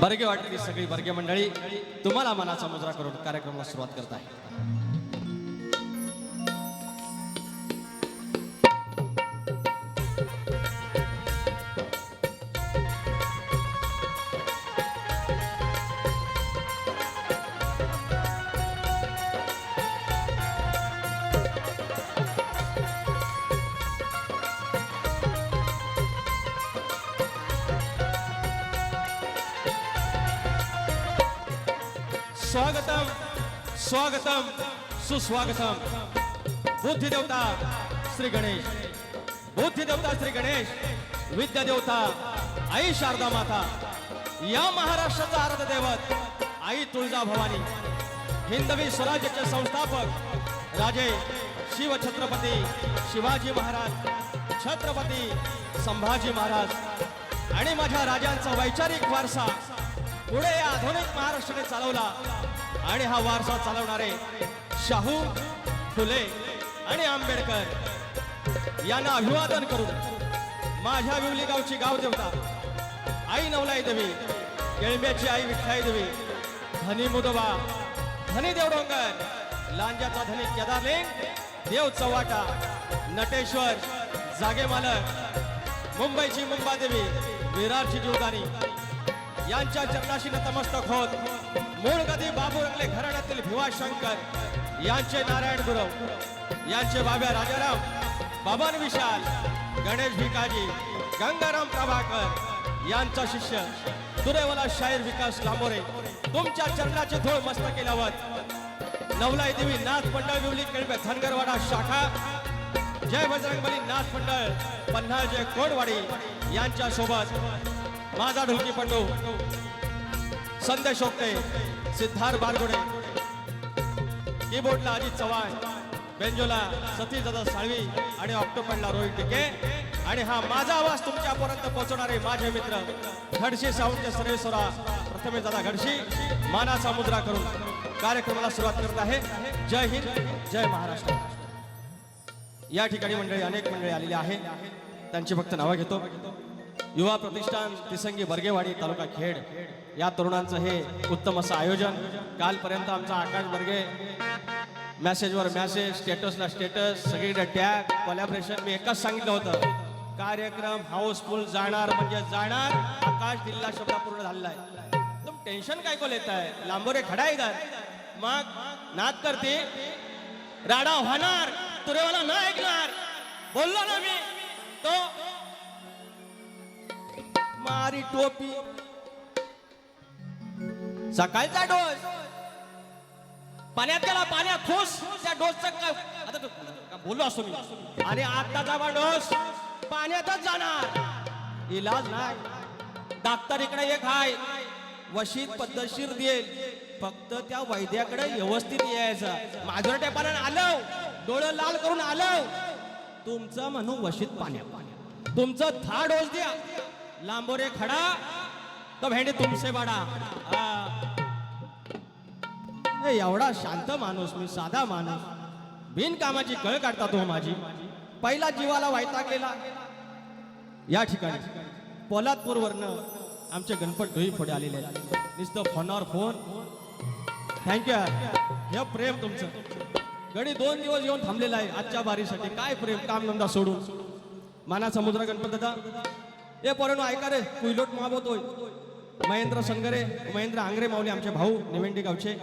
बर्गे वाटली सगळी बर्गे मंडळी तुम्हाला मनाचा मुजरा करून कार्यक्रमाला सुरुवात करत आहे. स्वागतम स्वागतम सुस्वागतम. बुद्धी देवता श्री गणेश, बुद्धी देवता श्री गणेश, विद्या देवता आई शारदा माता, या महाराष्ट्राचा आराध्य दैवत आई तुळजा भवानी, हिंदवी स्वराज्याचे संस्थापक राजे शिव छत्रपती शिवाजी महाराज, छत्रपती संभाजी महाराज आणि माझ्या राजांचा वैचारिक वारसा पुढे या आधुनिक महाराष्ट्राने चालवला आणि हा वारसा चालवणारे शाहू, फुले आणि आंबेडकर यांना अभिवादन करून माझ्या विवली गावची गाव देवता आई नवलाई देवी, केळंब्याची आई विठ्ठलाई देवी, धनी मुदोबा, धनी देवडोंगर, लांजाचा धनी केदारलिंग, देव चव्हाटा, नटेश्वर, जागे मालक, मुंबईची मुंबादेवी, विरारची जीवदानी यांच्या चरणाशी नतमस्तक होत मूळ गदी बाबू रंगले घराण्यातील भिवाशंकर यांचे नारायण गुरव, यांचे बाब्या राजाराम, बाबन विशाल, गणेश भिकाजी, गंगाराम प्रभाकर यांचा शिष्य दुरेवाला शाहीर विकास लांबोरे तुमच्या चरणाचे धूळ मस्त केल्यावर नवलाई देवी नाथ मंडळ विवली केळबे धनगरवाडा शाखा, जय बजरंगबली नाथ मंडळ पन्हाळजे कोडवाडी यांच्या सोबत माझा ढोलकी पंडू संदेश ओकटे, सिद्धार्थ बारगुडे, कीबोर्डला अजित चव्हाण, बेंजोला सतीश दादा साळवी आणि ऑक्टोपनला रोहित टिके आणि हा माझा आवाज तुमच्यापर्यंत पोहोचवणारे माझे मित्र घडशी साऊंडचे सर्वेश्वरा प्रथमेश दादा घडशी मानाचा मुद्रा करून कार्यक्रमाला सुरुवात करत आहे. जय हिंद, जय महाराष्ट्र. या ठिकाणी मंडळी अनेक मंडळी आलेली आहे, त्यांची फक्त नावं घेतो. युवा प्रतिष्ठान तिसंगी बर्गेवाडी तालुका खेड या तरुणांचं हे उत्तम असं आयोजन. कालपर्यंत आमचा आकाश बर्गे मेसेजवर मेसेज, स्टेटसला स्टेटस, सगळीकडे टॅग, कोलॅबरेशन. मी एकच सांगितलं होतं, कार्यक्रम हाऊसफुल जाणार म्हणजे जाणार. आकाश दिल्ला शब्द पूर्ण झालेला आहे. तुम टेन्शन काय कोल येत आहे? लांबोरे खडा इधर मग नाद करते, राडा होणार, तुरेवाला ना ऐकणार. बोललो ना मी तो मारी टोपी सकाळचा डोस पाण्यात गेला, पाण्यात खुश. त्या डोसचा काय आता बोललो असतो मी. आणि आताचा डोस पाण्यातच जाणार, इलाज नाही. डॉक्टर इकडे एक हाय, वशीत पद्धतशीर देईल, फक्त त्या वैद्याकडे व्यवस्थित यायचं. माझ्या टेपानं आलं, डोळं लाल करून आलं, तुमचं म्हणू वशीत पाण्यात, तुमचं था डोस द्या. लांबोरे खडा तो भेंडी तुमसे बाडा. एवढा शांत माणूस मी, साधा माणूस, बिनकामाची कळ काढता तो माझी. पहिला जीवाला वैतागलेला. या ठिकाणी पोलादपूरवरनं आमचे गणपत ढोई फोडे आलेले आहेत. नुसतं फोनवर फोन. थँक्यू हे प्रेम तुमचं. गडी 2 दिवस येऊन थांबलेला आहे आजच्या बारीसाठी. काय प्रेम, कामधंदा सोडून. मानाचा मुद्रा गणपत दादा ए पोरांनो ऐका रे, कुईलोट महाबोतोय. महेंद्र संगरे, महेंद्र आंग्रे माऊली आमचे भाऊ निवेंडी गावचे,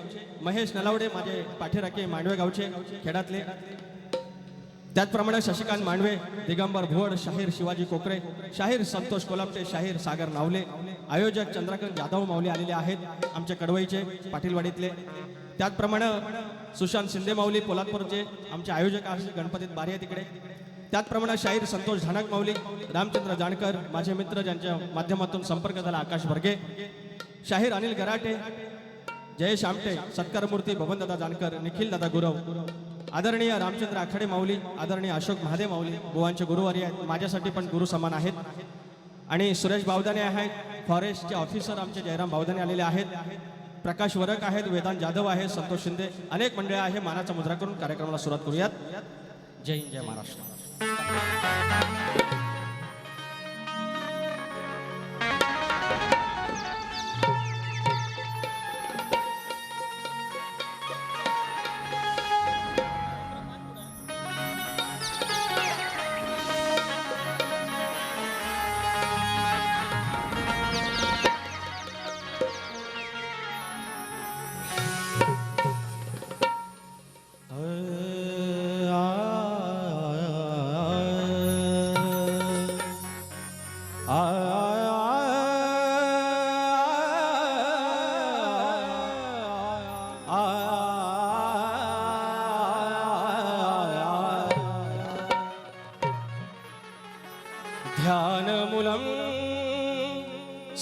महेश नलावडे माझे पाठीराखे मांडवे गावचे खेडातले, त्याचप्रमाणे शशिकांत मांडवे, दिगंबर भोड, शाहीर शिवाजी कोकरे, शाहीर संतोष कोलापटे, शाहीर सागर नावले, आयोजक चंद्रकांत जाधव माऊली आलेले आहेत आमचे कडवईचे पाटीलवाडीतले. त्याचप्रमाणे सुशांत शिंदे माऊली पोलादपूरचे आमचे आयोजक आहेत, गणपतीत बारी आहे तिकडे. त्याचप्रमाणे शाहीर संतोष धानक माऊली, रामचंद्र जानकर माझे मित्र ज्यांच्या माध्यमातून संपर्क झाला आकाश बर्गे, शाहीर अनिल गराटे, जयेश आमटे, सत्कारमूर्ती बबनदादा जानकर, निखिल दादा गुरव, आदरणीय रामचंद्र आखाडे माऊली, आदरणीय अशोक महादेव माऊली गोवांचे गुरुवारी आहेत, माझ्यासाठी पण गुरु समान आहेत. आणि सुरेश बावदाने आहेत, फॉरेस्टचे ऑफिसर आमचे जयराम बावदाने आलेले आहेत. प्रकाश वरक आहेत, वेदांत जाधव आहे, संतोष शिंदे, अनेक मंडळी आहे. मानाचा मुद्रा करून कार्यक्रमाला सुरुवात करूयात. जय हिंद, जय महाराष्ट्र.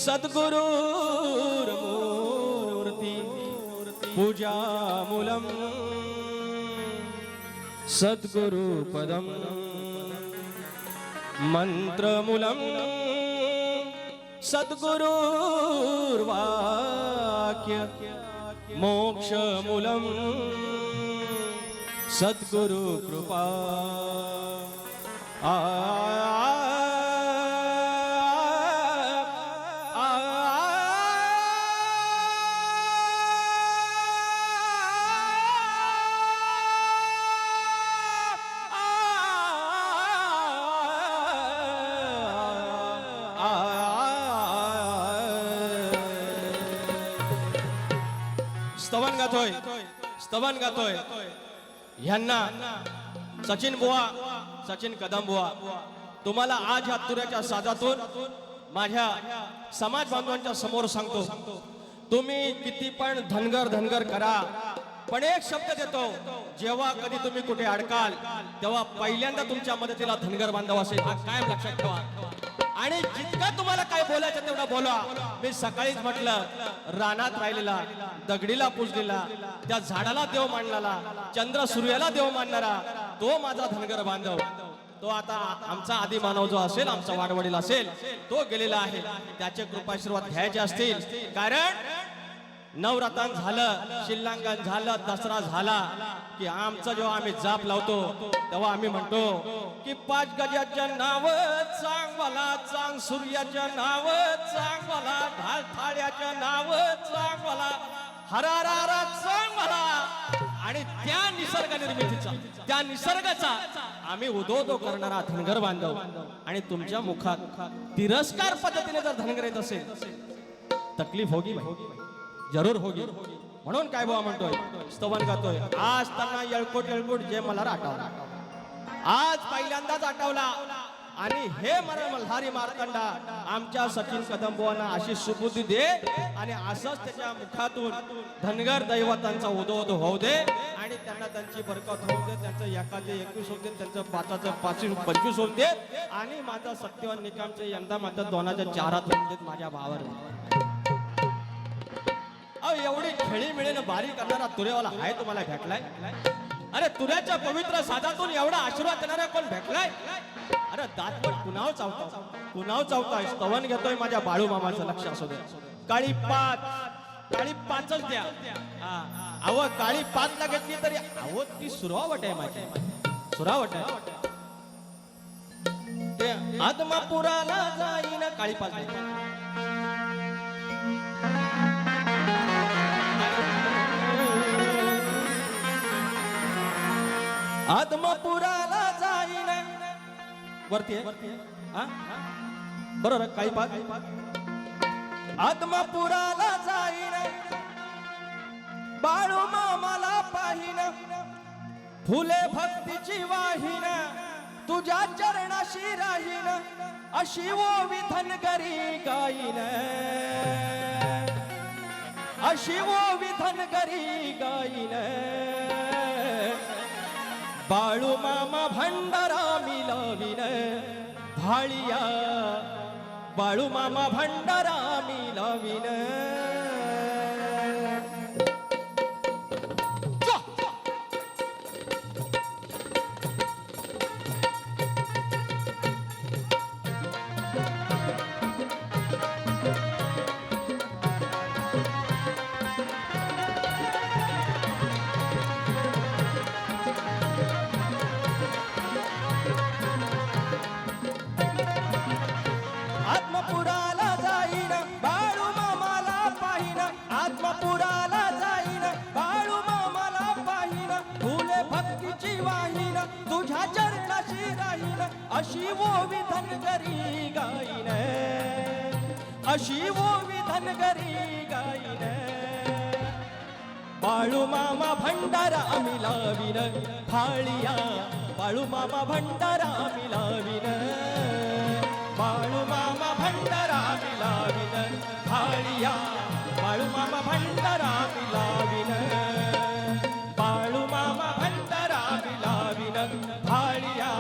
सद्गुरुर्मूर्ती पूजामूलम् सद्गुरुपदम् मन्त्रमूलम् सद्गुरुर्वाक्य मोक्षमूलम् सद्गुरु कृपा स्तवन गातोय ह्यांना सचिन बुवा, सचिन कदम बुवा, तुम्हाला आज ह्या तुऱ्याच्या साजातून माझ्या समाज बांधवांच्या समोर सांगतो, तुम्ही किती पण धनगर करा, पण एक शब्द देतो, जेव्हा कधी तुम्ही कुठे अडकाल तेव्हा पहिल्यांदा तुमच्या मदतीला धनगर बांधव असेल, हा कायम लक्षात ठेवा. आणि जितका तुम्हाला काय बोलायचं तेवढा बोला. मी सकाळीच म्हटलं, रानात राहिलेला, दगडीला पुजलेला, त्या झाडाला देव मानणारा, चंद्र सूर्याला देव मानणारा तो माझा धनगर बांधव. तो आता आमचा आदी मानव जो असेल, आमचा वाडवडील असेल, तो गेलेला आहे. त्याचे कृपाशीर्वाद घ्यायचे असतील, कारण नवरात्रान झालं, शिल्लांगण झालं, दसरा झाला की आमचा जेव्हा आम्ही जाप लावतो तेव्हा आम्ही म्हणतो की 5 गजाचं नाव चांग मला, चांग सूर्याचं नाव चांग मला, ढाल थाळ्याचं नाव चांग मला, हरारा चांग मला. आणि त्या निसर्ग निर्मितीचा, त्या निसर्गाचा आम्ही उदोदो करणारा धनगर बांधव. आणि तुमच्या मुखात तिरस्कार पद्धतीने जर धनगर येत असेल, तकलीफ होगी भाई, जरूर होगी. म्हणून काय बाबा म्हणतोय, स्तवन गातोय, आज त्यांना येळकोट जे मला आठवला, आज पहिल्यांदाच आठवला. आणि हे मल्हारी मार्तंडा आमच्या सचिन कदम बुवांना अशी सुबुद्धी दे, आणि असंच त्याच्या मुखातून धनगर दैवतांचा उदोद होऊ दे, आणि त्यांना त्यांची बरकत होऊ दे, त्यांचं एकाचे 21 होऊ दे, त्यांचं 5चं 25 होऊ दे, आणि माझा सत्यवान निकामचे यंदा माझं 2,004 होऊन देत माझ्या भावावर. एवढी खेळी मिळेल बारी करणारा तुरेवाला आहे तुम्हाला भेटलाय? अरे तुऱ्याच्या पवित्र साजातून एवढा आशीर्वाद देणारा कोण भेटलाय? अरे दातपट कुणाव चावताय. स्तवन घेतोय माझ्या बाळू मामाचं, लक्ष असू दे. काळी पाचच द्या. अव काळी 5ला घेतली तरी अव ती सुरावट आहे माझी, सुरावट आहे. ते आत्मापुराला जाईन, काळी 5 आत्मपुराला जाईन, वरती आहे बरोबर, काही 5 आत्मपुराला जाईन, बाळू मामाला पाहिन, फुले भक्तीची वाहीन, तुझ्या चरणाशी राहीन, अशी ओवी धनगरी गाईन, अशी ओवी धनगरी गाईन. बाळू मामा भंडारा मिलाविन भाळिया, बाळू मामा भंडारा मिलाविन. आत्मपुराला जाईन, बाळू मामाला पाहिन, आत्मपुराला जाईन, बाळू मामाला पाहिन, फुले भक्तीची वाहीन, तुझ्या चरणाशी राहीन, अशी ओवी धनगरी गाईन, अशी ओवी धनगरी गाईन. बाळू मामा भंडारा मिलाविन थाळिया, बाळू मामा भंडारा मिलाविन, बाळू मामा भंडारा मिलाविन थाळिया, बाळू मामा भंडारा मिलाविन, बाळू मामा भंडारा मिलाविन थाळिया,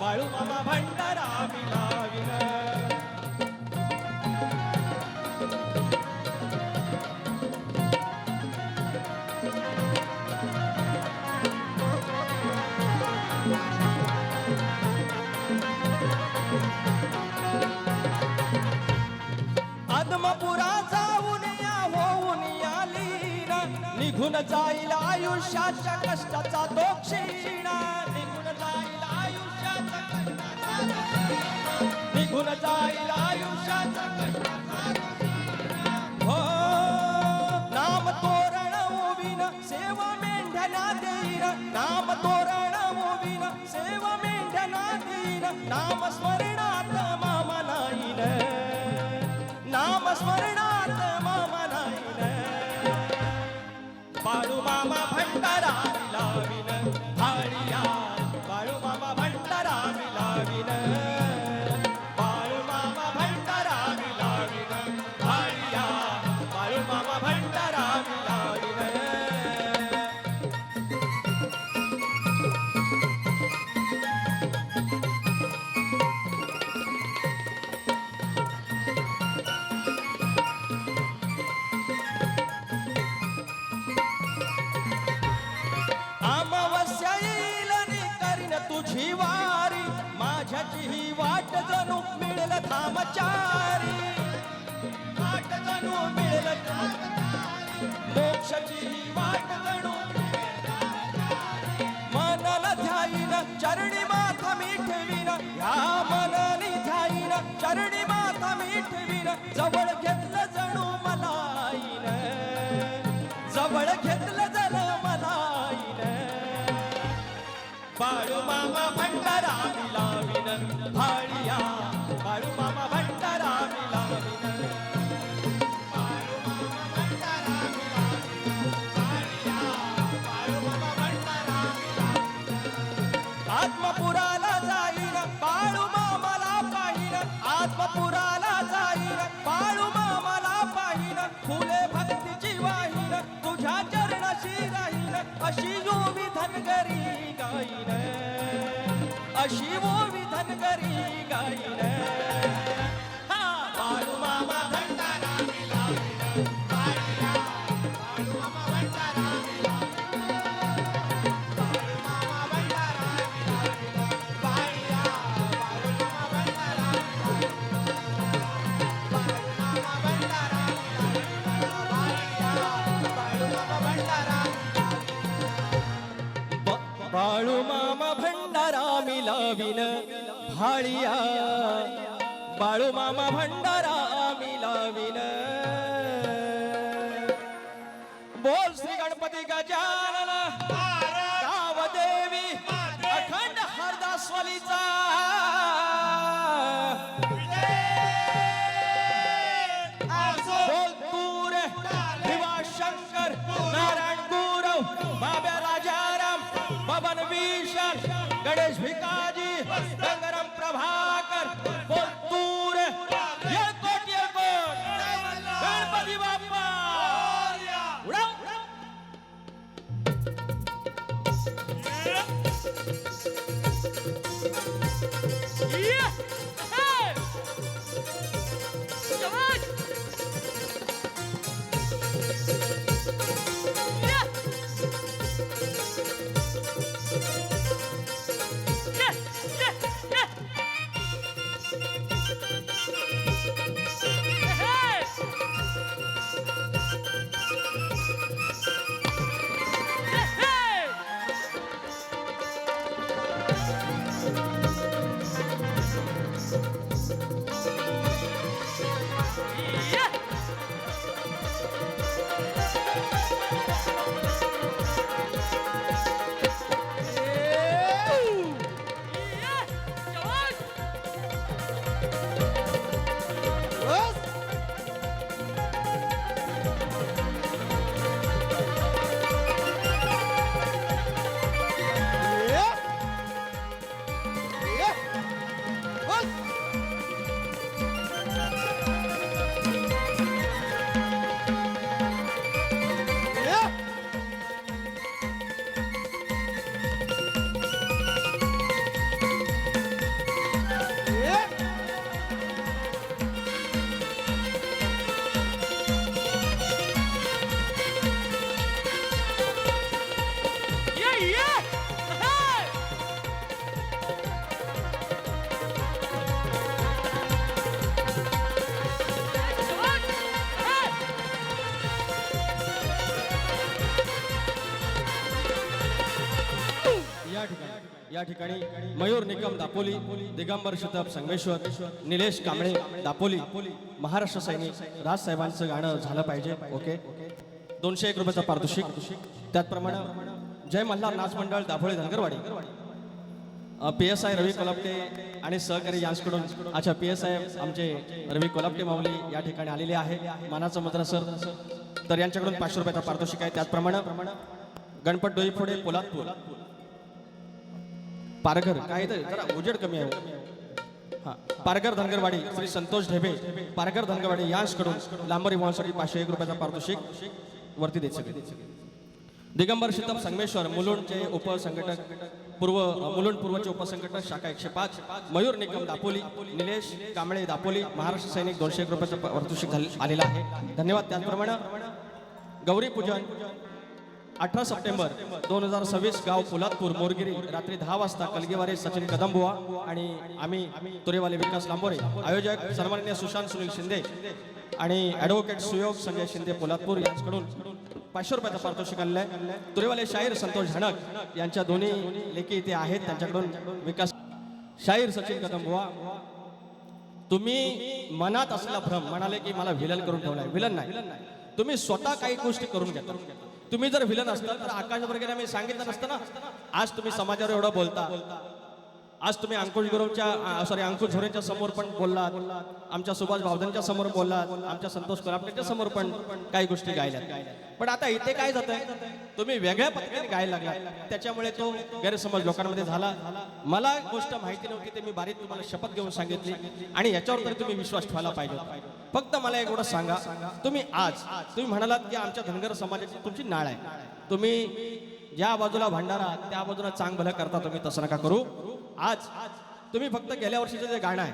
बाळू मामा भंडारा मिलाविन. निघून जाईल आयुष्याच्या कष्टाचा तो क्षीण निघून जाईल आयुष्याचा कष्टाचा निघून जाईल आयुष्याचा कष्टाचा हो नाम तोरण ओवीन सेवा मेंढ्याला देईन नाम तोरण ओवीन सेवा मेंढ्याला देईन नाम स्मरणात मामा नाईन नाम स्मरणात मामा नाईन बाळू मामा भंडारा लाविन भाळिया बाळू मामा भंडारा लाविन बाळू मामा भंडारा लाविन भाळिया बाळू मामा भंडारा लाविन अमावस्या येईल आणि करीन तुझी वारी माझ्याची ही वाट जणू मिळेल धामचारी वाट जणू मिळेल धामचारी मोक्षाची ही वाट जणू मनाला ध्याईन चरणी माथा मी ठेवीन ह्या मनाने ध्याईन चरणी माथा मी ठेवीन जवळ घेतलं जणू मला आईन जवळ घेतलं जणू मला बाळू मामा भंडारा लाविन भाळिया बाळू मामा भंडारा लाविन बाळू मामा भंडारा लाविन भाळिया बाळू मामा भंडारा आत्मपुराला जाईन बाळू मामाला पाहिन आत्मपुराला जाईन बाळू मामाला पाहिन फुले भक्तीची वाहीन तुझ्या चरणाशी राहीन अशी ओवी धनगरी गाईन अशी ओवी धनगरी गाईन बाळू मामा भंडारा लाविन भाळिया बाळू मामा भंडारा लाविन बाळू मामा भंडारा लाविन भाळिया बाळू मामा भंडारा लाविन बाळू मामा भंडारा लाविन भाळिया बाळू मामा भंडारा बाळू मामा भंडारा मिलाविन भाळिया बाळू मामा भंडारा मिलाविन बोल श्री गणपती गजानन गावदेवी अखंड हरदासवालीचा बोल तूर शिवाशंकर नारायण गुरव बाब्या राजाराम बबन विशाल गणेश भिकाजी गंगाराम प्रभाकर बोलतूर येळकोट येळकोट गणपती बाप्पा उडाव या ठिकाणी मयूर निकम दापोली, दिगंबर शतप संगमेश्वर, निलेश कांबळे दापोली, महाराष्ट्र सैनिक राजसाहेबांचं गाणं झालं पाहिजे. ओके, 201 रुपयाचा पारितोषिक. त्याचप्रमाणे जय मल्हार नाच मंडळ दाभोळे धनगरवाडी, PSI रवी कोलापटे आणि सहकारी यांच्याकडून. अच्छा, PSI आमचे रवी कोलापटे माऊली या ठिकाणी आलेले आहे, मानाचा मुद्रा सर. तर यांच्याकडून 500 रुपयाचा पारितोषिक आहे. त्याचप्रमाणे गणपत डोईफोडे पोलादपूर, पारघर, काय तर जरा उजेड कमी आहे. हा, पारघर धनगरवाडी श्री संतोष ढेबे, पारघर धनगरवाडी यांच्याकडून लांबरी वाहनसाठी 501 रुपयाचा पारितोषिक वरती देत सगळे. दिगंबर शीतम संगमेश्वर मुलुंडचे उपसंघटक मुलुंड पूर्वचे उपसंघटक शाखा 105, मयूर निकम दापोली, निलेश कांबळे दापोली, महाराष्ट्र सैनिक 201 रुपयाचं पारितोषिक आलेला आहे. धन्यवाद. त्याचप्रमाणे गौरी पूजन 18 सप्टेंबर 2026 गाव पोलादपूर मोरगिरी रात्री 10 वाजता कलगीवारी सचिन कदमबुवा आणि आम्ही तुरेवाले विकास लांबोरे. आयोजक सन्माननीय सुशांत सुनील शिंदे आणि ॲडव्होकेट सुयोग संजय शिंदे पोलादपूर यांच्याकडून 500 रुपयाचा पारितोषिक आलेला आहे. तुरेवाले शाहीर संतोष झणक यांच्या दोन्ही लेखी इथे आहेत, त्यांच्याकडून विकास. शाहीर सचिन कदमबुवा, तुम्ही मनात असलेला भ्रम म्हणाले की मला व्हिलन करून ठेवलाय. व्हिलन नाही, तुम्ही स्वतः काही गोष्टी करून घेता. तुम्ही जर व्हिलन असता तर आकाश वगैरे मी सांगितलं नसतं ना. आज तुम्ही समाजावर एवढं बोलता. आज तुम्ही अंकुश अंकुश झोरेंच्या समोर पण बोललात, आमच्या सुभाष भावदांच्या समोर बोललात, आमच्या संतोष कोल्हापूरच्या समोर पण काही गोष्टी गायल्यात. पण आता इथे काय जातंय, तुम्ही वेगळ्या पद्धतीने गायला लागला, त्याच्यामुळे तो गैरसमज लोकांमध्ये झाला. मला गोष्ट माहिती नव्हती, ते मी बारीक तुम्हाला शपथ घेऊन सांगितली आणि याच्यावर तरी तुम्ही विश्वास ठेवायला पाहिजे. फक्त मला एक गोष्ट सांगा, तुम्ही म्हणालात की आमच्या धनगर समाजाची तुमची नाळ आहे, तुम्ही ज्या बाजूला भांडारा त्या बाजूला चांग भलं करता, तुम्ही तसं नका करू. आज तुम्ही फक्त गेल्या वर्षीचं जे गाणं आहे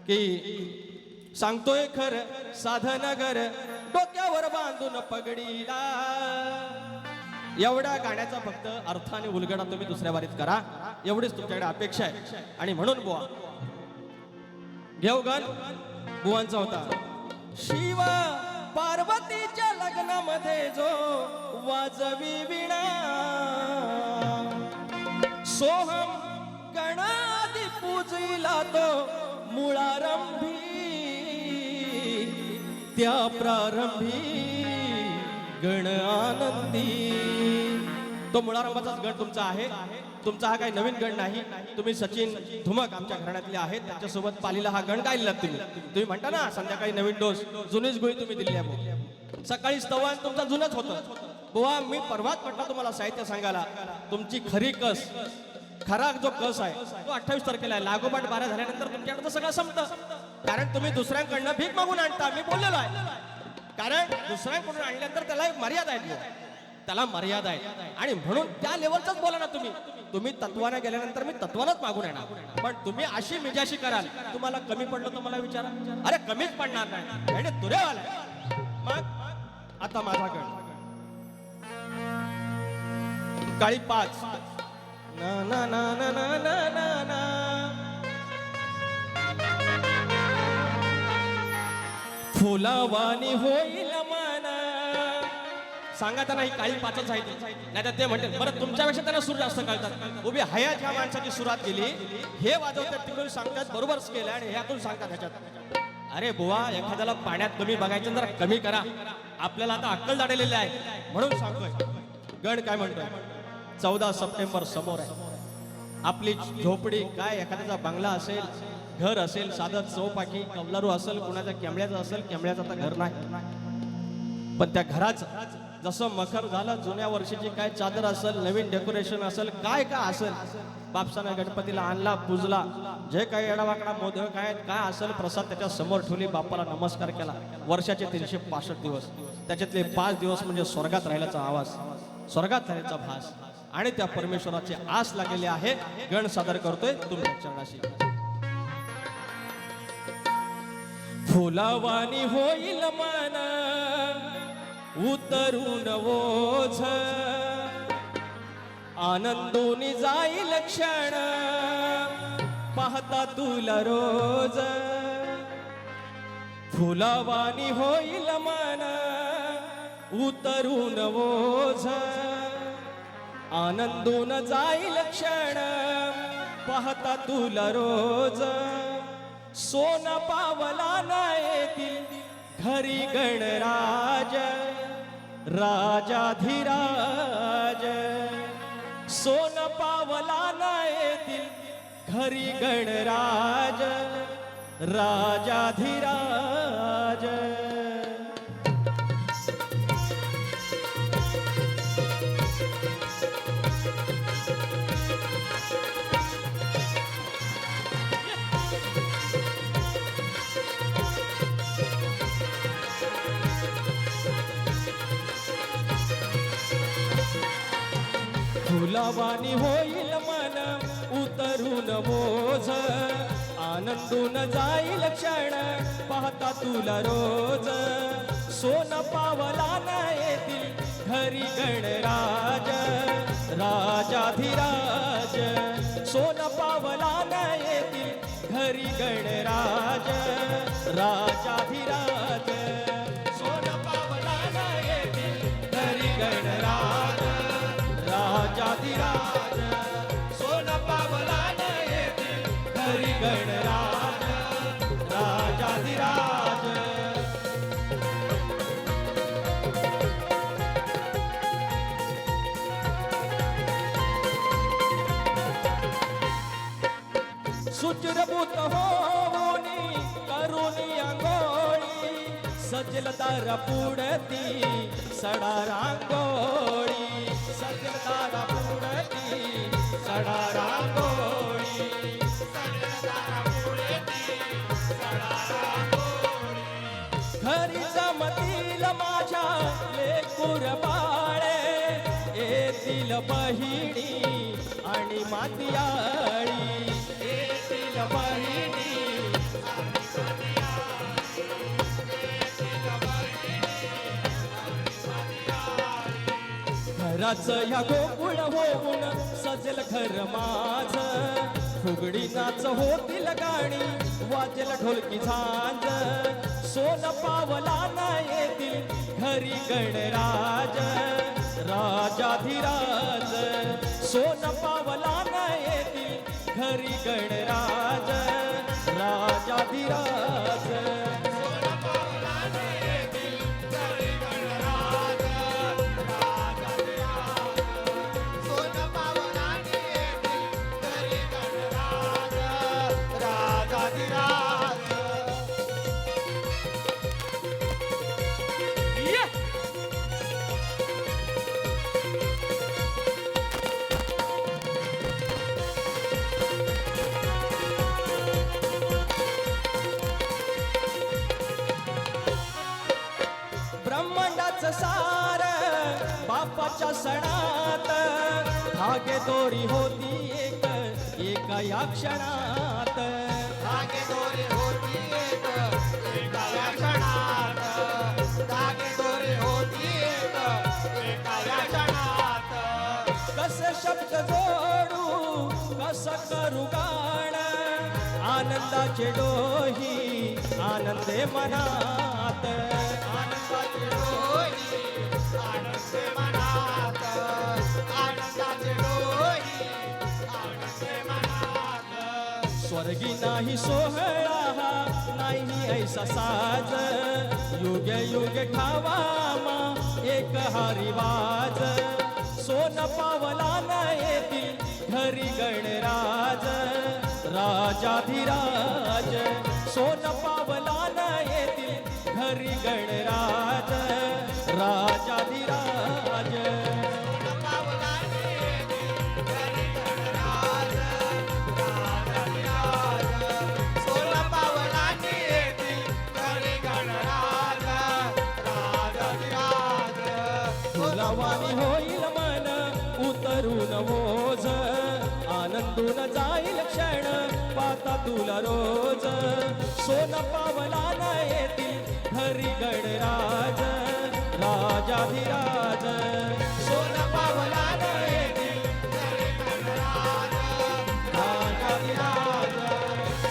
की सांगतोय खरं साधन घर डोक्यावर बांधून पगडीला, एवढ्या गाण्याचा फक्त अर्थ आणि उलगडा तुम्ही दुसऱ्या वारीत करा, एवढीच तुमच्याकडे अपेक्षा आहे. आणि म्हणून बुवा घेऊ गण बुवांचा होता. शिव पार्वतीच्या लग्नामध्ये जो वाजवी विणा, सोहम गणादी पूजिला तो मुळारंभी, त्या प्रारंभी गण आनंदी. तो मुळारंभाचाच गण तुमचा आहे. तुमचा हा काही नवीन गण नाही. तुम्ही सचिन धुमक आमच्या घराण्यातले आहेत, त्यांच्यासोबत पालीला हा गण गायला तुम्ही म्हणता ना संध्याकाळी नवीन डोस, जुनीच गोळी तुम्ही दिली आहे. सकाळी स्तवन तुमचा जुनच होतं. बुवा मी परवाच म्हटलं तुम्हाला साहित्य सांगायला, तुमची खरी कस, खरा जो कस आहे तो 28 तारखेला आहे. लागोपाठ 12 झाल्यानंतर तुमच्याकडे सगळं संपतं. कारण तुम्ही दुसऱ्यांकडनं भीक मागून आणता, मी बोललेलो आहे. कारण दुसऱ्यांकडून आणल्यानंतर त्याला एक मर्यादा आहे, त्याला मर्यादा आहे. आणि म्हणून त्या लेवलचाच बोला ना तुम्ही तत्वाने गेल्यानंतर मी तत्वानच मागून येणार. पण तुम्ही अशी मिजाशी कराल, तुम्हाला कमी पडलं तर मला विचारा. अरे कमीच पडणार नाही, आणि तुरेवाला. मग आता माझ्याकडे काळी 5 ना ना ना ना ना ना ना, फुलावानी होईल माना. सांगा त्यांना ही काळी 5च आहे, नाही तर ते म्हणते बरं तुमच्यापेक्षा त्यांना सूर जास्त कळतात. उभी हयात ह्या माणसाची सुरात गेली, हे वाजवतात तिकडून सांगतात बरोबर स्केल आहे, आणि ह्यातून सांगतात ह्याच्यात. अरे बुवा, एखाद्याला पाण्यात कमी बघायचं जरा कमी करा. आपल्याला आता अक्कल जाडलेली आहे म्हणून सांगतोय. गण काय म्हणतोय, 14 सप्टेंबर समोर आहे. आपली झोपडी काय, एखाद्याचा बंगला असेल, घर असेल, साधं चौपाकी कवलारू असेल, कुणाच्या केंबळ्याचं असेल, केंबळ्याचं आता घर नाही, पण त्या घराचं जसं मखर झालं, जुन्या वर्षीची काय चादर असेल, नवीन डेकोरेशन असेल, काय काय असेल, बापसानं गणपतीला आणला, पूजला, जे काही एडावाकडा मोदक आहेत काय असेल प्रसाद त्याच्या समोर ठेवली, बाप्पाला नमस्कार केला. वर्षाचे 365 दिवस, त्याच्यातले 5 दिवस म्हणजे स्वर्गात राहिल्याचा आवाज, स्वर्गात राहिल्याचा भास, आणि त्या परमेश्वराची आस लागलेली आहे. गण सादर करतोय तुमच्या चरणाशी. फुलावानी होईल माना उतरून ओझ, आनंदोनी जाईल क्षण पाहता तुला रोज. फुलावानी होईल मन उतरून ओझ, आनंदून जाईल क्षण पाहता तुला रोज सोन पावला न येतील घरी गणराज राजाधिराज सोन पावला न येतील घरी गणराज राजाधिराज फुलावानी होईल मन उतरून बोझ आनंदून जाईल क्षण पाहता तुला रोज सोन पावला न येतील घरी गणराज राजाधिराज सोन पावला न येतील घरी गणराज राजाधिराज सोन पावला न येतील घरी गणराज राजाधिराज सोन पावला न येतील घरी गणराज राजाधिराज सुचिरभूत होऊनी करुणी अंगोळी सजल दार पुढती सडा रांगोळी सजल दार पुढती सडा रांगोळी घरी जमतील माझ्या लेकूर बाळे येतील बहिणी आणि मातियाळी येतील बहिणी घराच ह्या गोकुळ होऊन सजल घर माझ फुगडी नाच होतील गाणी वाजेल ढोलकी झांज सोन पावला न येतील घरी गणराज राजाधिराज सोन पावला न येतील घरी गणराज राजाधिराज ब्रह्मांडाचं सार बापाच्या सणात धागे दोरी होती एका या क्षणात धागे दोरी होती एका या क्षणात धागे दोरी होती एका या क्षणात कसे शब्द जोडू कसं करू गाण आनंदाचे डोही आनंदे मनात आनंदाचे डोही आनंदे मनात आनंदाचे डोही आनंदे मनात स्वर्गी नाही सोहळा नाही ऐसा साज युग युग ठावा एक हा रिवाज सोन पावला न येतील घरी गणराज राजाधिराज सोन पावला न येतील घरी गणराज राजाधिराज फुलावानी होईल मन उतरून बोझ आनंदून जाईल क्षण पाहता तुला रोज सोन पावला न येतील घरी गणराज राजाधिराज सोन पावला न येतील घरी गणराज राजाधिराज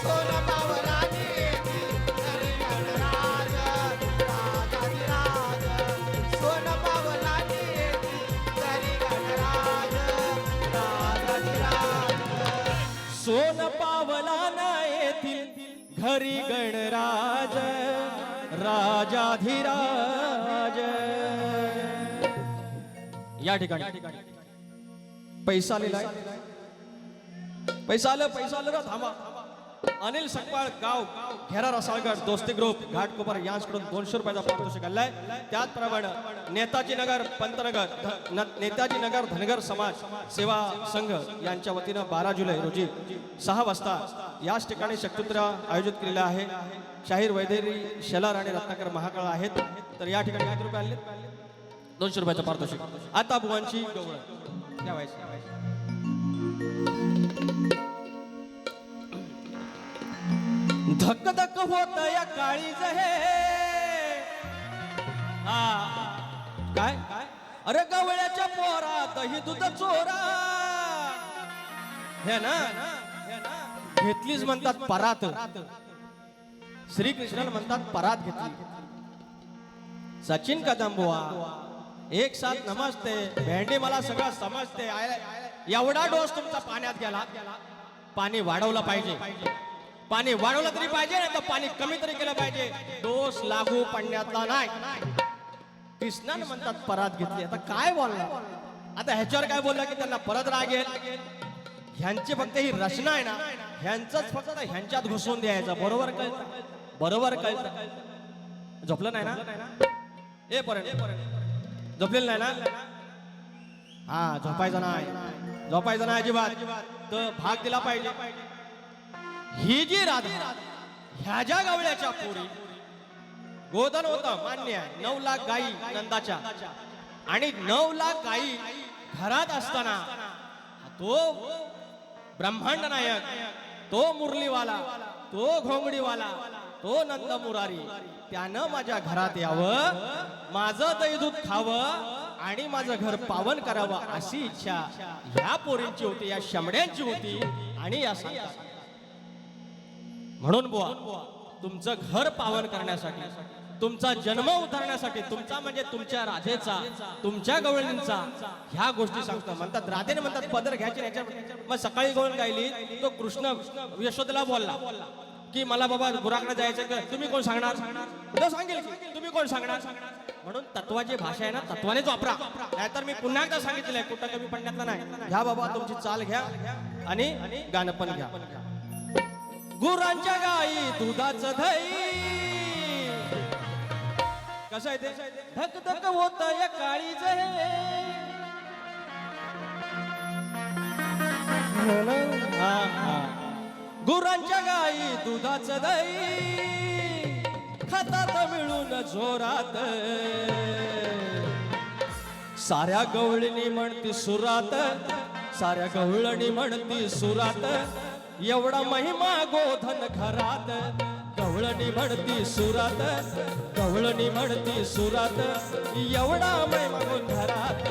सोन पावला न येतील घरी गणराज राजाधिराज सोन पावला न येतील घरी गणराज घरी गणराज राजाधिराज. या ठिकाणी पैसा लिहिलाय. पैसा आलं रे. थांबा. अनिल सकपाळ गाव घेरा रसाळगड दोस्ती ग्रुप घाटकोपर यांच्याकडून 200 रुपयाचा पारितोषिक आलाय. त्याचप्रमाणे नेताजी नगर पंतनगर नेताजी नगर धनगर समाज सेवा संघ यांच्या वतीनं 12 जुलै रोजी 6 वाजता याच ठिकाणी शक्तिसूत्र आयोजित केलेलं आहे. शाहीर वैदेरी शेलार आणि रत्नाकर महाकाळ आहेत. तर या ठिकाणी किती रुपये आले? 200 रुपयाचं पारितोषिक. आता बुवांची गवळ ठेवायची. धक धक होत या काळीज हे. काय अरे गवळ्याच्या पोरा दही दूध चोरा. हे ना घेतलीच म्हणतात परात. श्रीकृष्णाला म्हणतात परात घेतली. सचिन कदम बुवा एक साथ नमस्ते. भेंडी मला सगळं समजते. एवढा डोस तुमचा पाण्यात गेला. पाणी वाढवलं पाहिजे. पाणी वाढवलं तरी पाहिजे नाही तर पाणी कमी तरी केलं पाहिजे. डोस लागू पडण्यातला नाही. कृष्णाने म्हणतात परात घेतली. आता काय बोलला? आता ह्याच्यावर काय बोलला की त्यांना परत राग येईल. ह्यांची फक्त ही रचना आहे ना ह्यांचंच फक्त ह्यांच्यात घुसून द्यायचं. बरोबर कळतं. बरोबर कळतं. झोपलं नाही ना? ए पर्यंत झोपलेलं नाही ना? हा झोपायचं नाही. झोपायचं नाही अजिबात. तर भाग दिला पाहिजे. ही जी राधा ह्या ज्या गवळ्याच्या पोरी गोधन होतं मान्य आहे. 9 लाख गायी नंदाच्या आणि 9 लाख गायी घरात असताना तो ब्रह्मांड नायक, तो मुरलीवाला, तो घोंगडीवाला, तो नंद मुरारी त्यानं माझ्या घरात यावं, माझं दही दूध खावं आणि माझं घर पावन करावं अशी इच्छा ह्या पोरींची होती, या शमड्यांची होती. आणि या सांगतात म्हणून बुवा तुमचं घर पावन करण्यासाठी, तुमचा जन्म उतरण्यासाठी, तुमचा म्हणजे तुमच्या राधेचा, तुमच्या गवळणींचा ह्या गोष्टी सांगतो. म्हणतात राधेने म्हणतात पदर घ्यायची नाही. मग सकाळी गवळण गायली तो कृष्ण यशोदेला बोलला की मला बाबा गुराकडे जायचं. तुम्ही कोण सांगणार? तो सांगेल की तुम्ही कोण सांगणार. म्हणून तत्वाची भाषा आहे ना तत्वानेच वापरा. नाहीतर मी पुन्हा एकदा सांगितलंय कुठं कमी पडण्यातलं नाही. घ्या बाबा तुमची चाल घ्या आणि गाणं पण घ्या. गुरांच्या गाई दुधाचं दही कसं आहे ते धक धक होत या काळीज हे. गुरांच्या गाई दुधाचं दही खातात मिळून जोरात. साऱ्या गवळणी म्हणती सुरात, साऱ्या गवळणी म्हणती सुरात. एवढा महिमा गोधन घरात. गवळणी म्हणती सुरात, गवळणी म्हणती सुरात. एवढा महिमा गोधन घरात.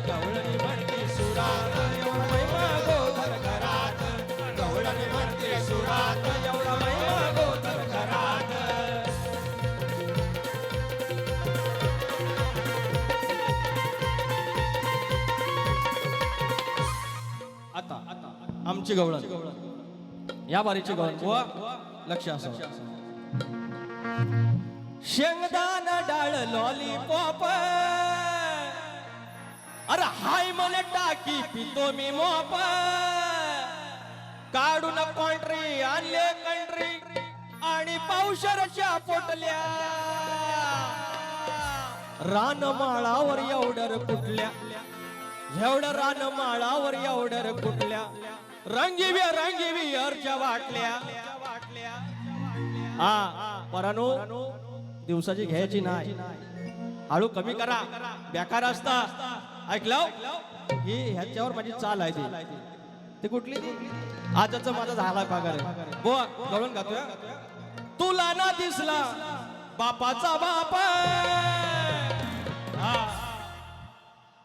गवळणी म्हणती सुरात, एवढा महिमा गोधन घरात. गवळणी म्हणती सुरात, एवढा महिमा गोधन घरात. आता आमची गवळण या बारीची गवळण व लक्ष असं. शेंगदाण डाळ लॉलीपॉप. अरे हाय मला टाकी पितो मी मोप. काढून कॉन्ट्री आणले कंट्री आणि पावशरच्या पोटल्या. रानमाळावर एवढर कुठल्या, एवढं रानमाळावर एवढर कुठल्या. रंगीबी अर्च्या वाटल्या. हा परानो दिवसाची घ्यायची नाही. हळू कमी करा बेकार असता. ऐकलं ही ह्याच्यावर माझी चाल आहे. ती कुठली आजच माझा झाला पगार बुवा गळून घातोय. तुला ना दिसला बापाचा बाप.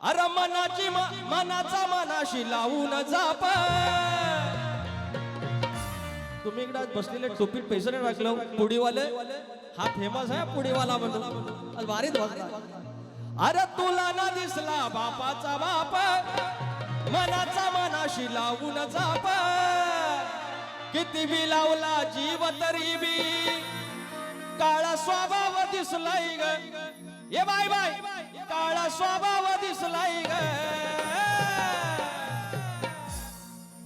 अरे मनाचा मनाशी लावून जाप. तुम्ही इकडे बसलेले टोपीत पैसे नाही टाकलं. पुडीवाले हा फेमस आहे पुडीवाला म्हणून भारीच बसला. अरे तुला ना दिसला बापाचा बाप. मनाचा मनाशी लावून जाप. किती बी लावला जीव तरी बी काळा स्वभाव दिसलाय ग. ये बाय बाय काळा स्वभाव दिसलाय ग.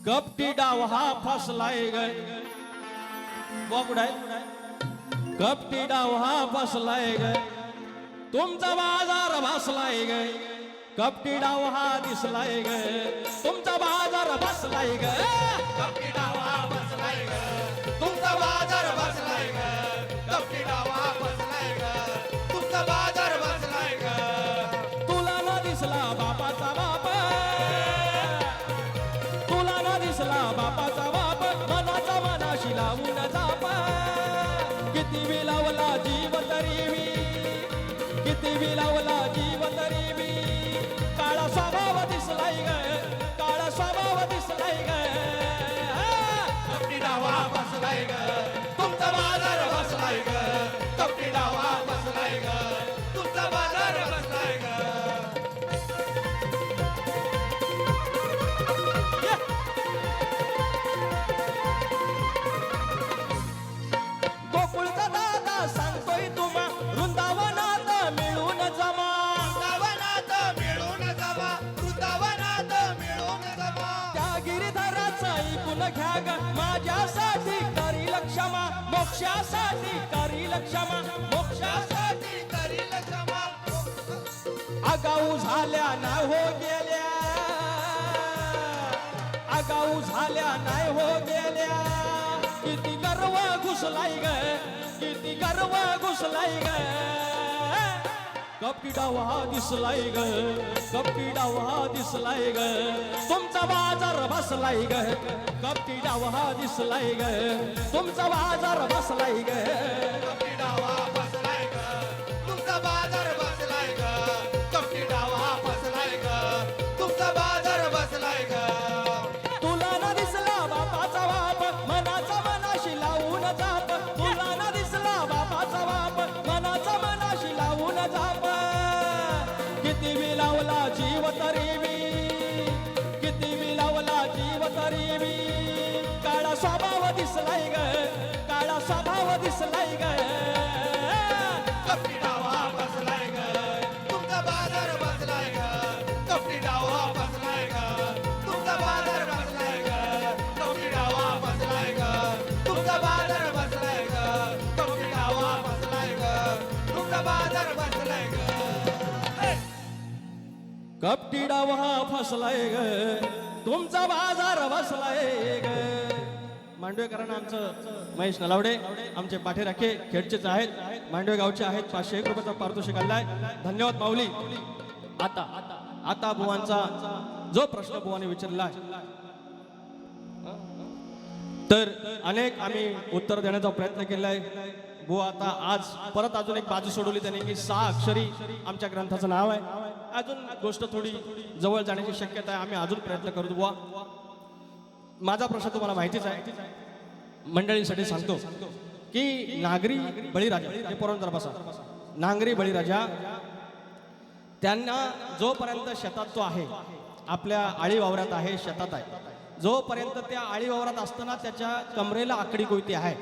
कपटी डाव हा फसलाय ग. कुठाय कपटी डाव हा फसलाय ग. तुमचा बाजार बसलाय ग. कपटी डाव हा दिसलाय ग. तुमचा बाजार बसलाय ग. कपटी डाव हा बसलाय ग. तुमचा बाजार बसलाय ग. कपटी डाव हा बसलाय ग. तुमचा बाजार बसलाय ग. तुला न दिसला बापाचा बाप. तुला न दिसला बापाचा बाप. मनाचा मनाशी लावून जाप. किती बी लावला जीव तरी बी. किती बी लावला जीव तरी बी काळा स्वभाव दिसलाय ग. काळा स्वभाव दिसलाय ग. कपटी डाव हा बसलाय ग. तुमचा बाजार बसलाय ग. कपटी डाव हा बसलाय ग. तुमचा बाजार बसलाय ग. गोकुळचा दादा सांगतोय तुम्हा वृंदावनात मिळून जमा. वृंदावनात मिळून जावा. वृंदावनात मिळून जावा. त्या गिरिधराचं ऐकून घ्या ग. माझ्यासाठी करील क्षमा. मोक्षासाठी करील क्षमा. मोक्षासाठी त्यासाठी करील क्षमा. आगाऊ झाल्या नाही हो गेल्या. आगाऊ झाल्या नाही हो गेल्या. किती गर्व घुसलाय ग. किती गर्व घुसलाय ग. कपटी डाव हा दिसलाय ग. कपटी डाव हा दिसलाय ग. तुमचा बाजार बसलाय ग. कपटी डाव हा दिसलाय ग. तुमचा बाजार बसलाय ग. कपटी डाव हा बसलाय ग. तुमचा बाजार बसलाय ग. कपटी डाव हा बसलाय ग. तुमचा बाजार बसलाय ग. तुला न दिसला बापाचा बाप. मनाचा मनाशी लावून जाप. तुला न दिसला बापाचा बाप. मनाचा मनाशी लावून जाप. किती बी लावला जीव तरी बी. किती बी लावला जीव तरी बी काळा स्वभाव दिसलाय ग. काळा स्वभाव दिसलाय ग. कपटी डाव हा बसलाय ग. तुमचा बाजार बसलाय ग. कपटी डाव हा बसलाय ग. तुमचा बाजार बसलाय ग. कपटी डाव हा बसलाय ग. तुमचा बाजार बसलाय ग. कपटी डाव हा बसलाय ग. तुमचा बाजार बसलाय ग. कपटी डाव हा फसलाय ग. तुमचा बाजार बसलाय ग. मांडवेकरांना आमचं महेश नलावडे आमचे पाठीराखे खेडचेच आहेत. मांडवे गावचे आहेत. 501 रुपयाचा पारितोषिक आलाय. धन्यवाद माऊली. आता बुवांचा जो प्रश्न बुवाने विचारला तर अनेक आम्ही उत्तर देण्याचा प्रयत्न केलाय. बुवा आता आज परत अजून एक बाजू सोडवली त्याने की 6 अक्षरी आमच्या ग्रंथाचं नाव आहे. अजून गोष्ट थोडी जवळ जाण्याची शक्यता आहे. आम्ही अजून प्रयत्न करतो. बुवा माझा प्रश्न तुम्हाला माहितीच आहे. मंडळींसाठी सांगतो की नागरी बळीराजा हे पोरांनो जरा बसा. नांगरी बळीराजा त्यांना जोपर्यंत शेतात तो आहे, आपल्या आळी वावरात आहे, शेतात आहे, जोपर्यंत त्या आळी वावरात असताना त्याच्या कमरेला आकडी कोयती आहे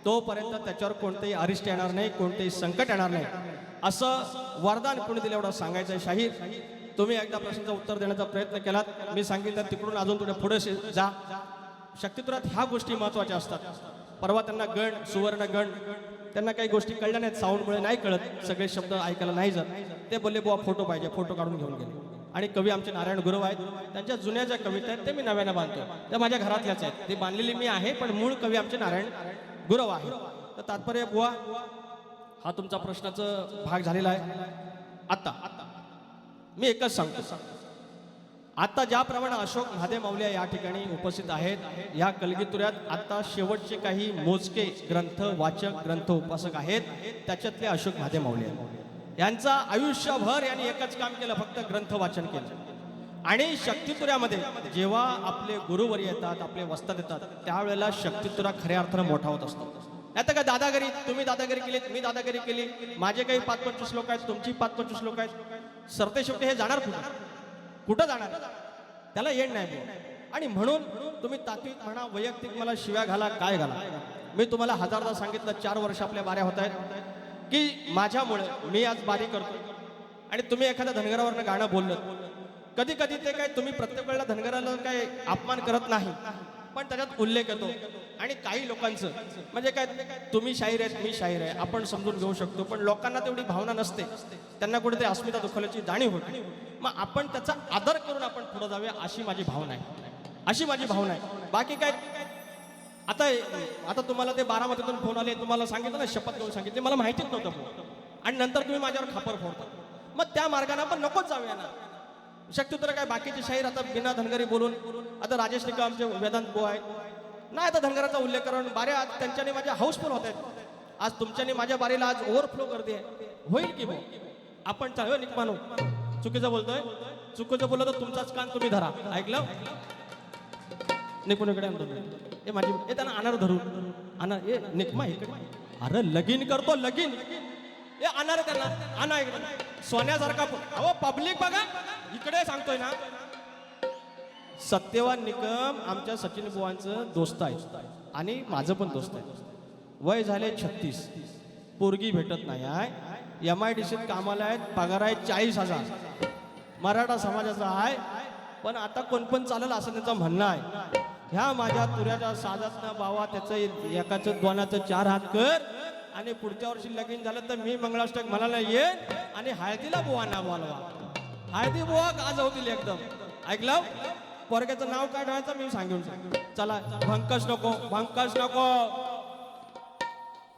तोपर्यंत त्याच्यावर कोणतेही अरिष्ट येणार नाही, कोणतेही संकट येणार नाही असं वरदान कोणी दिलं एवढं सांगायचं आहे. शाहीर तुम्ही एकदा प्रश्नाचं उत्तर देण्याचा प्रयत्न केलात. मी सांगितलं तिकडून अजून थोडे पुढे जा. शक्तिपुरात ह्या गोष्टी महत्त्वाच्या असतात. परवा त्यांना गण सुवर्ण गण त्यांना काही गोष्टी कळल्या नाहीत. साऊंडमुळे नाही कळत, सगळे शब्द ऐकायला नाही जात. ते बोलले बुवा फोटो पाहिजे, फोटो काढून घेऊन गेले. आणि कवी आमचे नारायण गुरव आहेत, त्यांच्या जुन्या ज्या कविता आहेत ते मी नव्यानं बांधतो. त्या माझ्या घरातल्याच आहेत, ती बांधलेली मी आहे, पण मूळ कवी आमचे नारायण गुरव आहे. तर तात्पर्य बुवा हा तुमचा प्रश्नाचा भाग झालेला आहे. आता मी एकच सांगतो, आता ज्याप्रमाणे अशोक महादेव माऊली या ठिकाणी उपस्थित आहेत, या कलगीतुऱ्यात आता शेवटचे काही मोजके ग्रंथ वाचक ग्रंथ उपासक आहेत, त्याच्यातले अशोक महादेव माऊली आहेत. यांचा आयुष्यभर यांनी एकच काम केलं, फक्त ग्रंथ वाचन केलं. आणि शक्तितुऱ्यामध्ये जेव्हा आपले गुरुवर येतात, आपले वस्तात येतात, त्यावेळेला शक्तितुरा खऱ्या अर्थानं मोठा होत असतो. आता का दादागिरी, तुम्ही दादागिरी केली, मी दादागिरी केली, माझे काही 5-25 लोक आहेत, तुमची 5-25 लोक आहेत, सरते शेवटी हे जाणार कुठं जाणार? त्याला येण नाही. आणि म्हणून तुम्ही तात्विक म्हणा, वैयक्तिक मला शिव्या घाला, काय घाला, मी तुम्हाला हजारदा सांगितलं 4 वर्ष आपल्या बाऱ्या होत आहेत की माझ्यामुळे मी आज बारी करतो आणि तुम्ही एखाद्या धनगरावरनं गाणं बोललं, कधी कधी ते काय तुम्ही प्रत्येक वेळेला धनगराला काय अपमान करत नाही, पण त्याच्यात उल्लेख येतो. आणि काही लोकांचं म्हणजे काय, तुम्ही शाहीर आहेत, मी शाहीर आहे, आपण समजून घेऊ शकतो, पण लोकांना तेवढी भावना नसते, त्यांना कुठेतरी अस्मिता दुखावल्याची जाणीव होती. मग आपण त्याचा आदर करून आपण पुढे जाऊया, अशी माझी भावना आहे, अशी माझी भावना आहे. बाकी काय, आता तुम्हाला ते बारामतीतून फोन आले, तुम्हाला सांगितलं ना, शपथ घेऊन सांगितले, मला माहितीच नव्हतं, आणि नंतर तुम्ही माझ्यावर खापर फोडता. मग त्या मार्गाने आपण नकोच जाऊया ना. शक्यतो काय बाकीचे शाहीर आता बिना धनगरी बोलून, आता राजेश निकम आमचे वेदांत बो आहेत, नाही आता धनगराचा उल्लेख करून बाऱ्या आज त्यांच्याने माझ्या हाऊसफुल होत आहेत. आज तुमच्याने माझ्या बारीला आज ओव्हरफ्लो गर्दी आहे, होईल की भाऊ, आपण चालू निकमानो. चुकीचं बोलतोय, चुकीचं बोललं तर तुमचाच कान तुम्ही धरा. ऐकलं? निकून इकडे आणतो ए माझी, ए त्यांना आणणार धरून आणा, ए निकमा इकडे, अरे लगीन करतो लगीन, ए आणणार त्यांना आणा इकडे, सोन्यासारखा. अहो पब्लिक बघा इकडे, सांगतोय ना. सत्यवान निकम आमच्या सचिन बुवांचं दोस्त आहे आणि माझं पण दोस्त आहे. वय झाले 36, पोरगी भेटत नाही आहे, MIDCत कामाला आहेत, पगार आहे 40,000, मराठा समाजाचा आहे, पण आता कोण पण चालेल असं त्यांचं म्हणणं आहे. ह्या माझ्या तुऱ्याच्या साजातनं बावा, त्याचं एकाचं दोनाचं 4 हात कर, आणि पुढच्या वर्षी लगीन झालं तर मी मंगळाष्टक म्हणायला येईन आणि हळदीला बुवांना बोलवा, हळदी बुवा गाजवतील एकदम. ऐकलं? पोरग्याचं नाव काय ठेवायचं मी सांगून चला. भंकस नको, भंकस नको,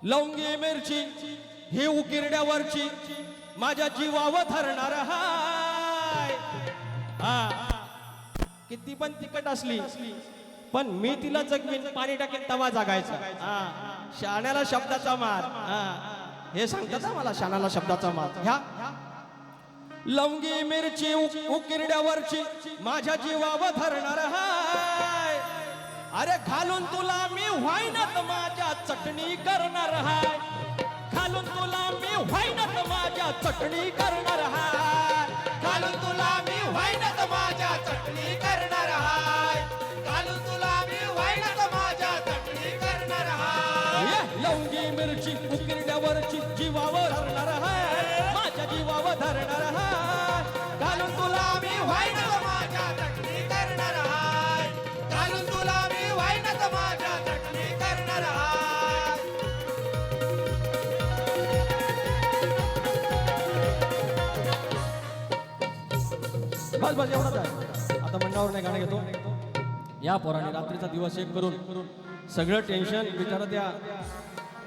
लवंगी मिरची ही उकिरड्यावरची माझ्या जीवावर धरणार हाय. किती पण तिखट असली पण मी तिला जगवीन, पाणी टाकेन तवा जागायचा. शाण्याला शब्दाचा मार, हे सांगतात ना मला, शाण्याला शब्दाचा मार. ह्या लवंगी मिरची उकिरड्यावरची माझ्या जीवावर धरणार हाय. अरे घालून तुला मी व्हायनात माझ्या चटणी करणार हाय, घालून तुला मी व्हायनात माझ्या चटणी करणार हाय, घालून तुला मी व्हायनात माझ्या चटणी करणार हाय, घालून तुला मी व्हायनात माझ्या चटणी करणार हाय. लवंगी मिरची उकिरड्यावरची जीवावर धरणार हाय, माझ्या जीवावर धरणार हाय, घालून तुला मी व्हायनात माझ्या चटणी करणार हाय, घालून तुला मी व्हायनात माझ्या चटणी करणार हाय. बस बस एवढंच आहे. आता मंडळावर नाही गाणं घेतो. या पोराने रात्रीचा दिवस एक करून सगळं टेन्शन बिचारा त्या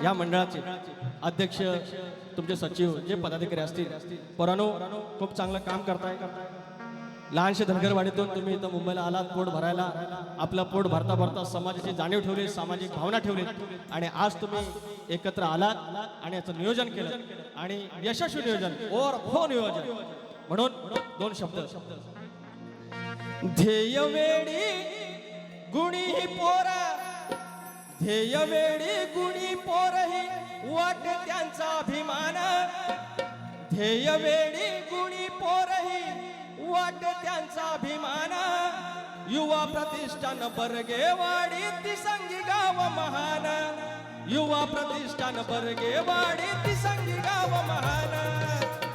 या मंडळाचे अध्यक्ष, तुमचे सचिव, जे पदाधिकारी असतील, पोरानो खूप चांगलं काम करताय. लहानशे धनगरवाडीतून तुम्ही इथं मुंबईला आलात पोट भरायला. आपलं पोट भरता भरता समाजाची जाणीव ठेवली, सामाजिक भावना ठेवली, आणि आज तुम्ही एकत्र आलात आणि याचं नियोजन केलं, आणि यशस्वी नियोजन, ओव्हरफ्लो नियोजन. म्हणून 2 शब्द. ध्येय वेडी गुणी पोरा, ध्येय वेडी गुणी पोरही वाट त्यांचा अभिमान, ध्येय वेडी गुणी पोरही वाट त्यांचा अभिमान. युवा प्रतिष्ठान बर्गेवाडी तिसंगी गाव महान, युवा प्रतिष्ठान बर्गेवाडी तिसंगी गाव महान,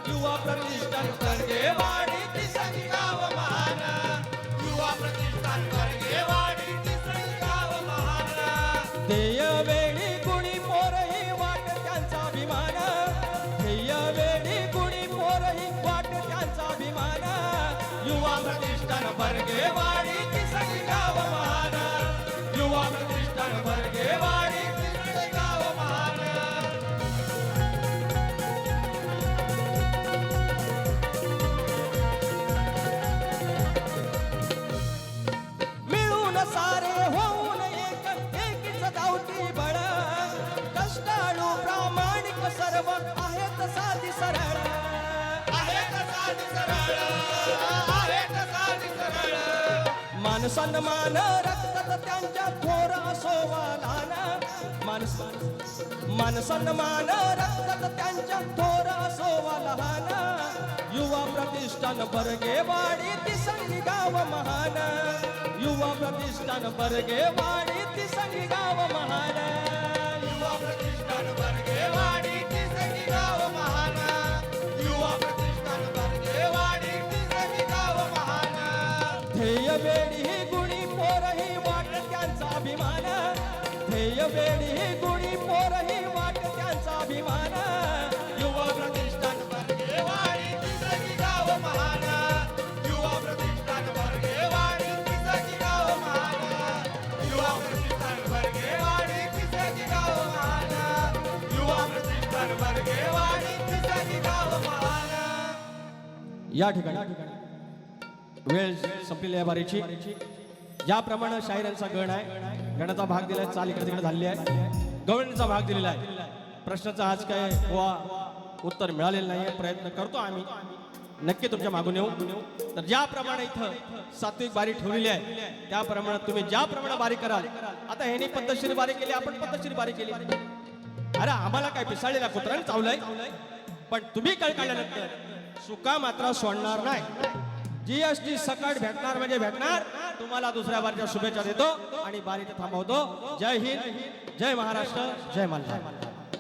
युवा प्रतिष्ठान बर्गेवाडी तिसंगी गाव महान, युवा प्रतिष्ठान बर्गेवाडी तिसंगी गाव महान. ध्येय वेळी गुणी पोरही वाट त्यांचा अभिमान, ध्येय वेळी गुणी पोरही वाट त्यांचा अभिमान. युवा प्रतिष्ठान बर्गेवाडी तिसंगी गाव महान, युवा प्रतिष्ठान बर्गेवाडी तिसंगी गाव महान. मिळून सारे होऊन एक, एकीच धावती बळ, कष्टाळू प्रामाणिक सर्व आहेत साधी सरळ, आहेत साधी सरळ, आहेत साधी सरळ. मान सन्मान रक्तात त्यांच्या थोर असो वालान, मान सन्मान रक्तात त्यांच्या थोर असो वालान. युवा प्रतिष्ठान बर्गेवाडी तिसंगी गाव महान युवा प्रतिष्ठान बर्गेवाडी तिसंगी गाव महान युवा प्रतिष्ठान बर्गेवाडी तिसरी गाव महान युवा प्रतिष्ठान बर्गेवाडी तिसरी गाव महान ध्येय वेडी ही गुणी पोरही वाट त्यांचा अभिमान ध्येय वेडी ही गुणी पोरही वाट त्यांचा अभिमान युवा प्रतिष्ठान बर्गेवाडी तिसरी गाव महान युवा प्रतिष्ठान बर्गेवाडी तिसरी गाव महान युवा प्रतिष्ठान बर्गेवाडी तिसरी गाव महान युवा प्रतिष्ठान बर्गेवाडी तिसरी गाव महान या ठिकाणी वेळ संपलेली आहे बारीची ज्याप्रमाणे शाहिरांचा गण आहे गणाचा भाग दिलाय चाल इकडे तिकडे झालेली आहे गवळणीचा भाग दिलेला आहे प्रश्नाचा आज काय हुआ उत्तर मिळालेलं नाही प्रयत्न करतो आम्ही नक्की तुमच्या मागून येऊ तर ज्याप्रमाणे इथं सात्विक बारी ठेवलेली आहे त्याप्रमाणे तुम्ही ज्याप्रमाणे बारी कराल आता ह्यांनी पद्धतशीर बारी केली आपण पद्धतशीर बारी केली अरे आम्हाला काय पिसाळलेला कुत्र्याने चावलंय पण तुम्ही कळ काढल्यानंतर सुका मात्र सोडणार नाही जीएसटी सकट भेटणार म्हणजे भेटणार तुम्हाला दुसऱ्या बारीच्या शुभेच्छा देतो आणि बारीचं थांबवतो जय हिंद जय महाराष्ट्र जय मल्हार